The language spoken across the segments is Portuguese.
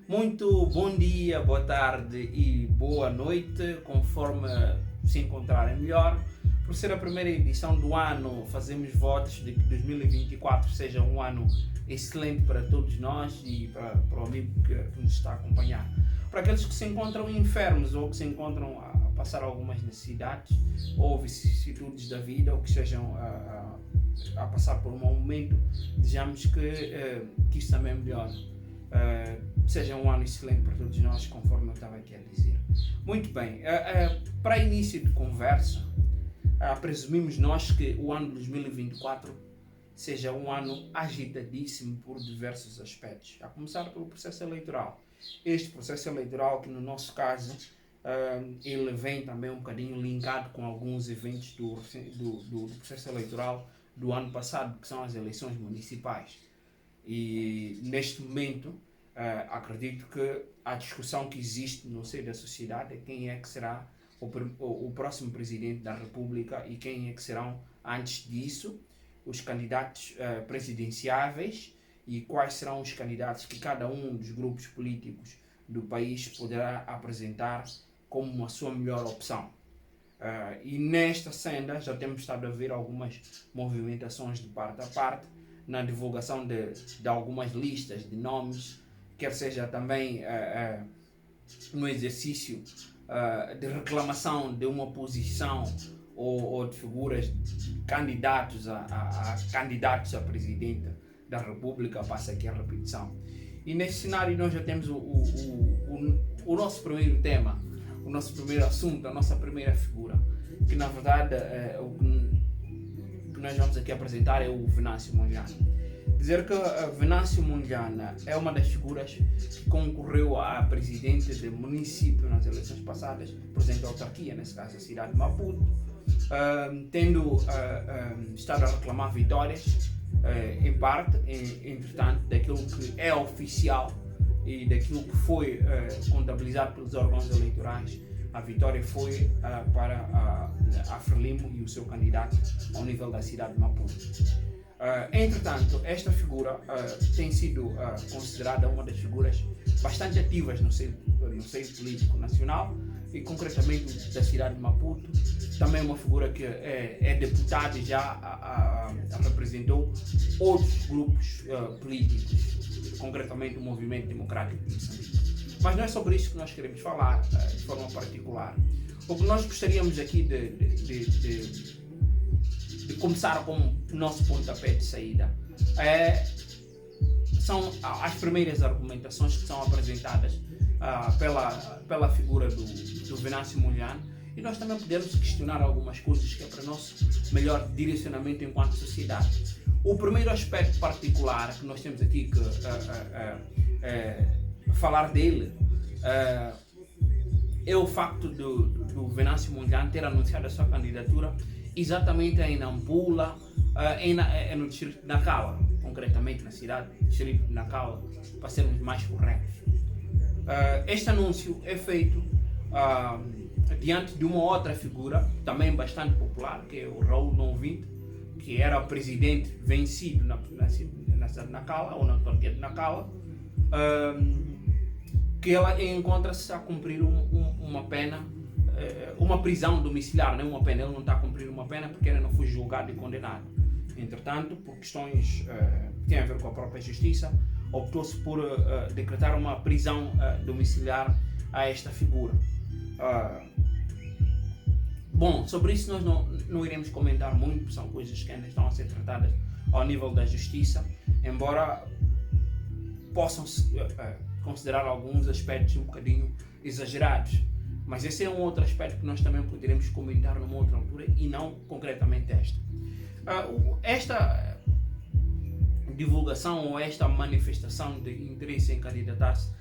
Muito bom dia, boa tarde e boa noite, conforme se encontrarem melhor. Por ser a primeira edição do ano, fazemos votos de que 2024 seja um ano excelente para todos nós e para o amigo que nos está a acompanhar. Para aqueles que se encontram enfermos ou que se encontram a passar algumas necessidades ou vicissitudes da vida ou que estejam a passar por um mau momento, desejamos que isso também melhore. Seja um ano excelente para todos nós, conforme eu estava aqui a dizer. Muito bem, para início de conversa, presumimos nós que o ano de 2024 seja um ano agitadíssimo por diversos aspectos, a começar pelo processo eleitoral. Este processo eleitoral que no nosso caso ele vem também um bocadinho linkado com alguns eventos do processo eleitoral do ano passado, que são as eleições municipais. E neste momento acredito que a discussão que existe no seio da sociedade é quem é que será o próximo presidente da República e quem é que serão, antes disso, os candidatos presidenciáveis e quais serão os candidatos que cada um dos grupos políticos do país poderá apresentar como a sua melhor opção. E nesta senda já temos estado a ver algumas movimentações de parte a parte na divulgação de algumas listas de nomes, quer seja também no exercício de reclamação de uma posição ou de figuras de candidatos a candidatos a presidente da República, passa aqui a repetição. E nesse cenário nós já temos o nosso primeiro tema, o nosso primeiro assunto, a nossa primeira figura, que na verdade o que nós vamos aqui apresentar é o Venâncio Mondlane. Dizer que Venâncio Mondlane é uma das figuras que concorreu a presidente de município nas eleições passadas, presidente da autarquia, nesse caso a cidade de Maputo, tendo estado a reclamar vitórias, em parte, entretanto, daquilo que é oficial e daquilo que foi contabilizado pelos órgãos eleitorais. A vitória foi para a Frelimo e o seu candidato ao nível da cidade de Maputo. Entretanto, esta figura tem sido considerada uma das figuras bastante ativas no seio político nacional e concretamente da cidade de Maputo. Também uma figura que é deputada e já representou outros grupos políticos, concretamente o Movimento Democrático de Moçambique. Mas não é sobre isso que nós queremos falar de forma particular. O que nós gostaríamos aqui de começar como nosso pontapé de saída são as primeiras argumentações que são apresentadas pela figura do Venâncio Mondlane, e nós também podemos questionar algumas coisas que é para nosso melhor direcionamento enquanto sociedade. O primeiro aspecto particular que nós temos aqui que falar dele é o facto do Venâncio Mondlane ter anunciado a sua candidatura exatamente em Nampula, no distrito de Nacala, concretamente na cidade do distrito de Nacala, para sermos mais corretos. Este anúncio é feito diante de uma outra figura, também bastante popular, que é o Raul Não-20, que era o presidente vencido na cidade de Nacala, ou na autarquia de Nacala, que ela encontra-se a cumprir uma pena, uma prisão domiciliar, não uma pena. Ele não está a cumprir uma pena porque ele não foi julgado e condenado. Entretanto, por questões que têm a ver com a própria justiça, optou-se por decretar uma prisão domiciliar a esta figura. Bom, sobre isso nós não iremos comentar muito, porque são coisas que ainda estão a ser tratadas ao nível da justiça, embora possam-se considerar alguns aspectos um bocadinho exagerados. Mas esse é um outro aspecto que nós também poderemos comentar numa outra altura e não concretamente esta. Esta divulgação ou esta manifestação de interesse em candidatar-se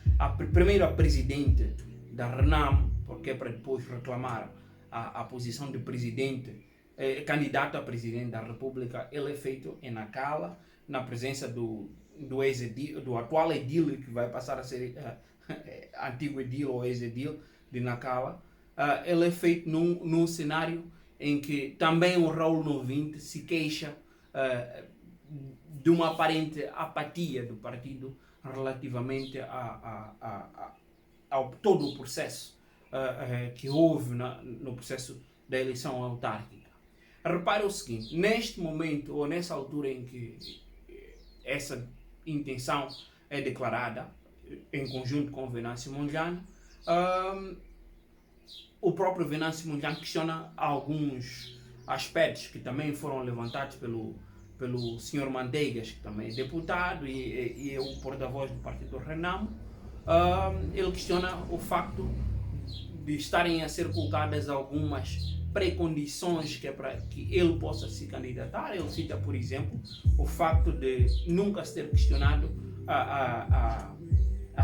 primeiro a presidente da RENAM, porque é para depois reclamar a posição de presidente, candidato a presidente da República, ele é feito em Nacala, na presença do atual edil, que vai passar a ser antigo edil ou ex-edil de Nacala. Ele é feito num cenário em que também o Raul Não-20 se queixa de uma aparente apatia do partido relativamente ao todo o processo que houve no processo da eleição autárquica. Repare o seguinte, neste momento ou nessa altura em que essa intenção é declarada, em conjunto com o Venâncio Mondlane, o próprio Venâncio Mondlane questiona alguns aspectos que também foram levantados pelo Sr. Manteigas, que também é deputado e é o porta-voz do partido Renamo. Ele questiona o facto de estarem a ser colocadas algumas precondições que é para que ele possa se candidatar. Ele cita, por exemplo, o facto de nunca se ter questionado a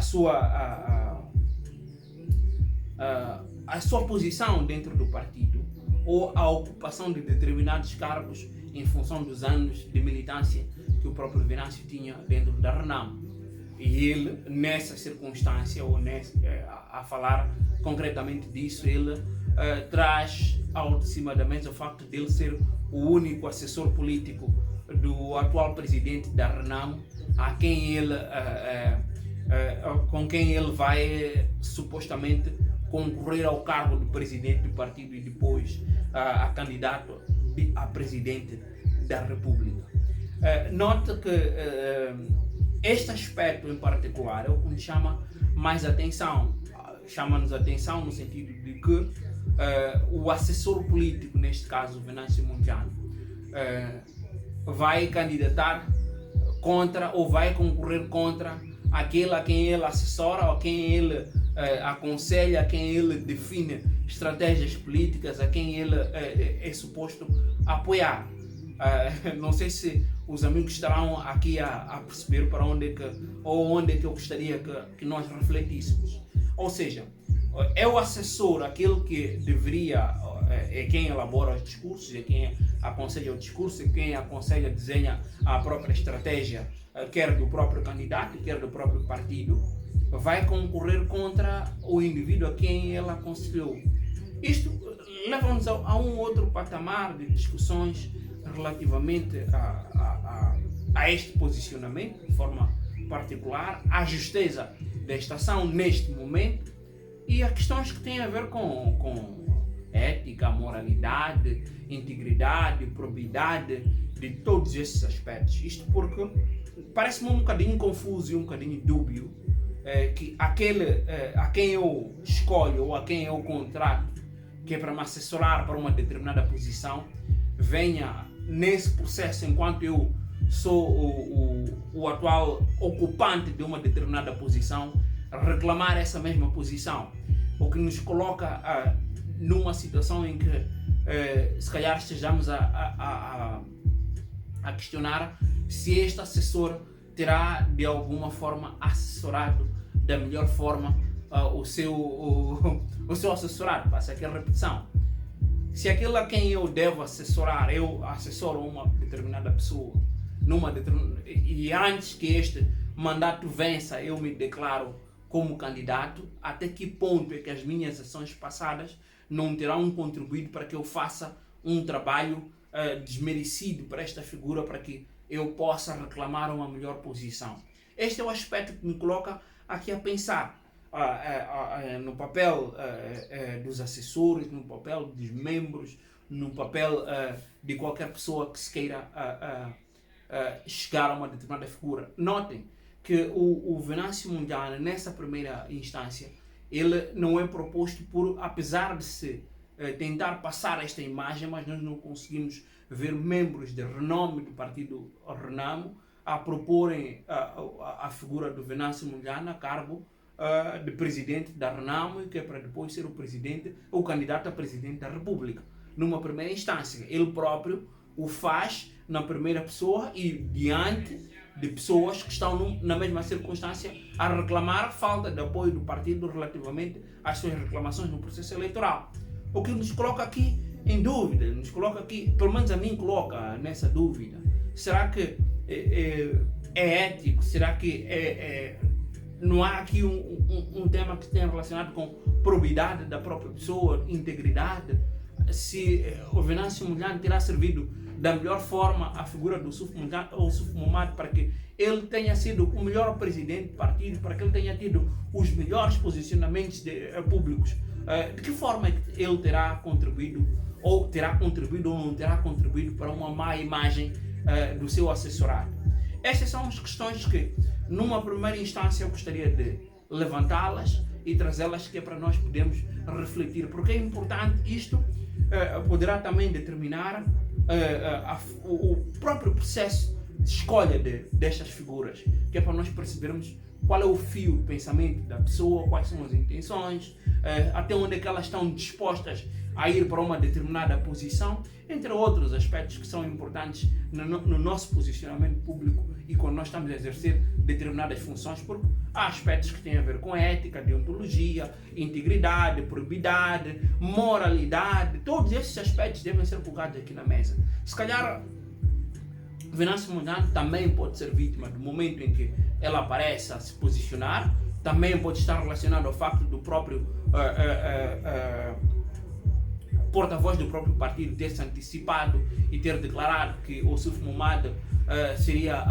sua posição dentro do partido ou a ocupação de determinados cargos em função dos anos de militância que o próprio Venâncio tinha dentro da Renamo. E ele, nessa circunstância, ou a falar concretamente disso, ele traz ao de cima da mesa o facto de ele ser o único assessor político do atual presidente da Renamo, com quem ele vai supostamente concorrer ao cargo de presidente do partido e depois a candidato a presidente da República. Note que este aspecto em particular é o que nos chama mais atenção. Chama-nos atenção no sentido de que o assessor político, neste caso Venâncio Mondlane, vai candidatar contra ou vai concorrer contra aquele a quem ele assessora, a quem ele aconselha, a quem ele define estratégias políticas, a quem ele é suposto apoiar. Não sei se os amigos estarão aqui a perceber para onde é que eu gostaria que nós refletíssemos. Ou seja, é o assessor, aquele que deveria, é quem elabora os discursos, é quem aconselha o discurso, é quem aconselha, desenha a própria estratégia, quer do próprio candidato, quer do próprio partido, vai concorrer contra o indivíduo a quem ele aconselhou. Isto leva-nos a um outro patamar de discussões relativamente a este posicionamento, de forma particular, à justeza desta ação neste momento e a questões que têm a ver com ética, moralidade, integridade, probidade, de todos esses aspectos. Isto porque parece-me um bocadinho confuso e um bocadinho dúbio que aquele a quem eu escolho ou a quem eu contrato, que é para me assessorar para uma determinada posição, venha nesse processo, enquanto eu sou o atual ocupante de uma determinada posição, reclamar essa mesma posição, o que nos coloca numa situação em que se calhar estejamos a questionar se este assessor terá de alguma forma assessorado da melhor forma o seu assessorado. Passa aqui a repetição. Se aquele a quem eu devo assessorar, eu assessoro uma determinada pessoa, e antes que este mandato vença, eu me declaro como candidato, até que ponto é que as minhas ações passadas não terão contribuído para que eu faça um trabalho desmerecido para esta figura, para que eu possa reclamar uma melhor posição. Este é o aspecto que me coloca aqui a pensar no papel dos assessores, no papel dos membros, no papel de qualquer pessoa que se queira chegar a uma determinada figura. Notem que o Venâncio Mondlane, nessa primeira instância, ele não é proposto apesar de se tentar passar esta imagem, mas nós não conseguimos ver membros de renome do partido Renamo a proporem a figura do Venâncio Mondlane a cargo de presidente da Renamo, que é para depois ser o candidato a presidente da República. Numa primeira instância, ele próprio o faz na primeira pessoa e diante de pessoas que estão na mesma circunstância a reclamar falta de apoio do partido relativamente às suas reclamações no processo eleitoral. O que nos coloca aqui em dúvida, nos coloca aqui, pelo menos a mim coloca nessa dúvida, será que é ético, será que não há aqui um tema que tenha relacionado com probidade da própria pessoa, integridade? se o Venâncio Mondlane terá servido da melhor forma a figura do Yusuf Mahamat para que ele tenha sido o melhor presidente do partido, para que ele tenha tido os melhores posicionamentos públicos. De que forma ele terá contribuído ou não terá contribuído para uma má imagem do seu assessorado? Estas são as questões que, numa primeira instância, eu gostaria de levantá-las e trazê-las, que é para nós podermos refletir, porque é importante isto. Poderá também determinar o próprio processo de escolha destas figuras, que é para nós percebermos qual é o fio de pensamento da pessoa, quais são as intenções, até onde é que elas estão dispostas a ir para uma determinada posição, entre outros aspectos que são importantes no nosso posicionamento público e quando nós estamos a exercer determinadas funções, porque há aspectos que têm a ver com ética, deontologia, integridade, probidade, moralidade. Todos esses aspectos devem ser colocados aqui na mesa. Se calhar Venâncio Mondlane também pode ser vítima do momento em que ela aparece a se posicionar, também pode estar relacionado ao facto do próprio porta-voz do próprio partido ter se antecipado e ter declarado que o Yusuf Mahamat seria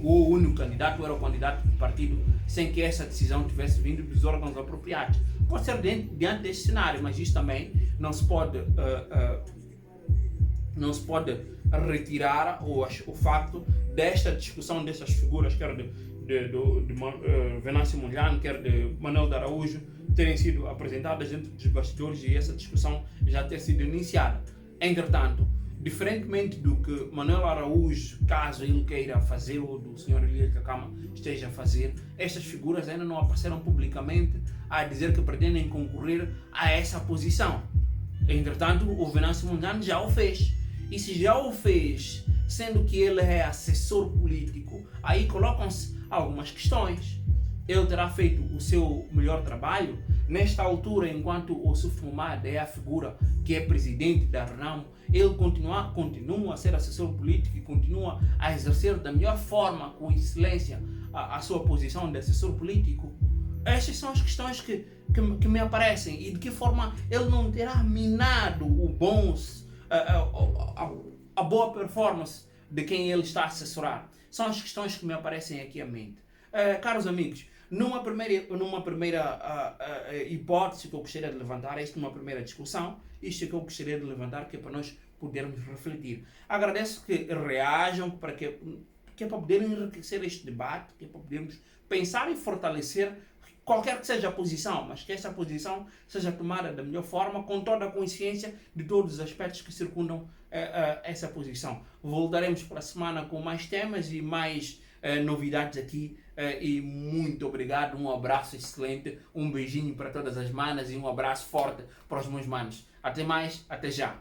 o único candidato, era o candidato do partido, sem que essa decisão tivesse vindo dos órgãos apropriados. Pode ser diante deste cenário, mas isto também não se pode retirar o facto desta discussão dessas figuras, quer de Venâncio Mondlane, quer de Manuel de Araújo, terem sido apresentadas dentro dos bastidores e essa discussão já ter sido iniciada. Entretanto, diferentemente do que Manuel Araújo, caso ele queira fazer, ou do Sr. Elias Kakama esteja a fazer, estas figuras ainda não apareceram publicamente a dizer que pretendem concorrer a essa posição. Entretanto, o Venâncio Mondlane já o fez. E se já o fez, sendo que ele é assessor político, aí colocam-se algumas questões. Ele terá feito o seu melhor trabalho? Nesta altura, enquanto o Yusuf Mahamat é a figura que é presidente da RENAMO, ele continua a ser assessor político e continua a exercer da melhor forma, com excelência, a sua posição de assessor político? Estas são as questões que me aparecem, e de que forma ele não terá minado a boa performance de quem ele está a assessorar. São as questões que me aparecem aqui à mente. Caros amigos, numa primeira hipótese que eu gostaria de levantar, esta é uma primeira discussão, isto é que eu gostaria de levantar, que é para nós podermos refletir. Agradeço que reajam, que é para poderem enriquecer este debate, que é para podermos pensar e fortalecer qualquer que seja a posição, mas que essa posição seja tomada da melhor forma, com toda a consciência de todos os aspectos que circundam essa posição. Voltaremos para a semana com mais temas e mais novidades aqui, e muito obrigado, um abraço excelente, um beijinho para todas as manas e um abraço forte para os meus manos. Até mais, até já.